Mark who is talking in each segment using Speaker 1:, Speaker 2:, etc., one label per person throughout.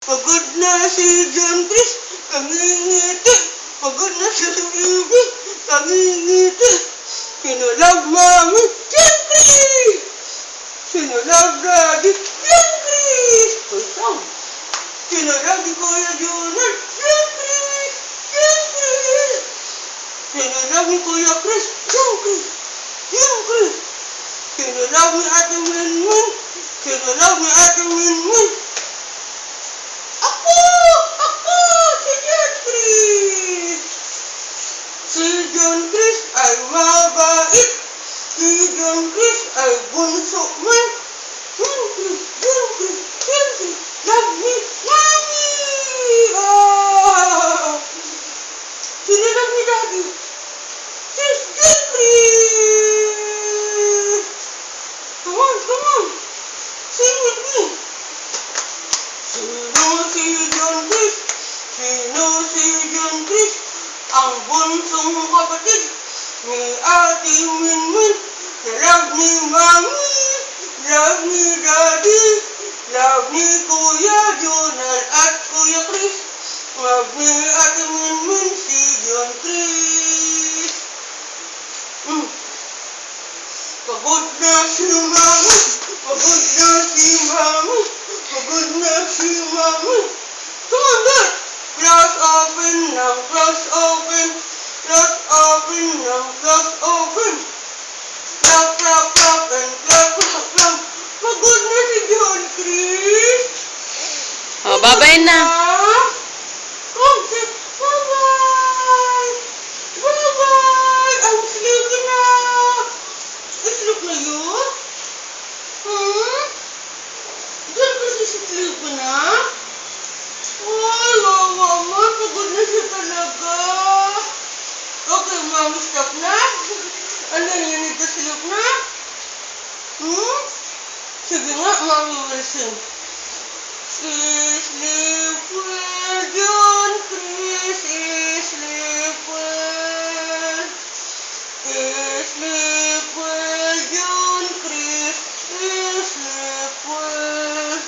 Speaker 1: Pagod na si John Chris, kangingiti. Pagod na si Ruby, kangingiti. Sinulog Mami, John Chris! Sinulog Daddy, John Chris! Uy, saan? Sinulog ni Kuya Jonah, John Chris! John Chris! Sinulog ni Kuya Chris, John Chris! John Chris! Sinulog ni Ate Minmin, sinulog ni Ate Minmin. Ako! Si John Chris! Si John Chris ay mabait. Si John Chris ay bunso man. John Chris, John Chris, John Chris, love me, Mommy! Ah! Sino love ni Daddy? Si John Chris! Come on, come on! Sing with me! Sino si John Chris? Sino si John Chris? Ang bunsong kapatid ni Ate Minmin. Love ni Mami, love ni Daddy, love ni Kuya Jonah at Kuya Chris. Love ni Ate Minmin si John Chris. Pagod na si Mami, pagod na si Mami, pagod na si Mami. Come on, Dad! Class open now, class open, class open now, class open. Clap, clap, clap, and clap, clap, clap. Pagod na si John Chris.
Speaker 2: Oh, bye-bye na.
Speaker 1: Come, say bye-bye. Bye-bye. I'm sleepy na. Sleep na yun? John Chris is sleepy na? Ay, wawa mo. Pagod na siya talaga. Okay, Mommy, stop na. Ano yun, you need to sleep na? Sige nga, Mommy will sing. Sleep well, John Chris, sleep well. Sleep well, John Chris, sleep well.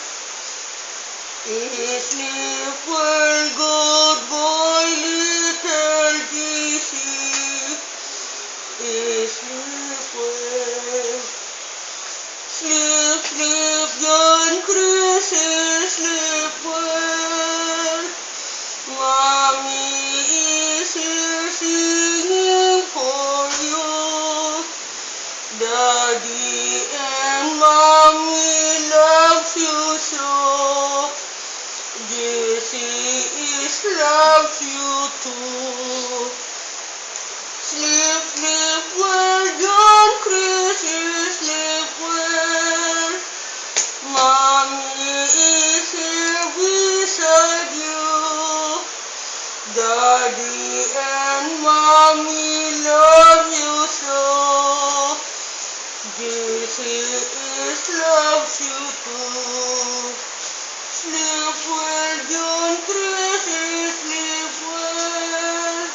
Speaker 1: Sleep well, good boy, little JC. Sleep well. Sleep, sleep, John Chris, sleep well. Mommy is here singing for you. Daddy and Mommy loves you so. Jessie is loves you too. Sleep, sleep well, John Chris, sleep well. Mommy is here beside you. Daddy and Mommy love you so. Jessie is loves you too. Sleep well, John Chris, sleep well.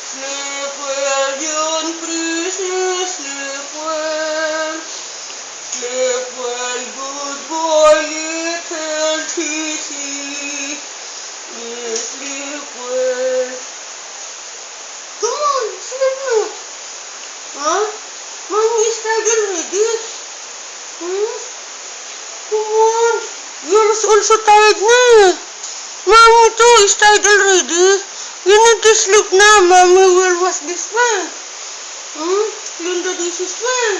Speaker 1: Sleep well, John Chris, sleep well. Sleep well, good boy, little Tissy. Sleep well. Come on, sleep now. Huh? Mommy is tired already. Come on. You're also tired na. Mommy too is tired already. You need to sleep now. Mommy will wash this well. Clean the dishes well.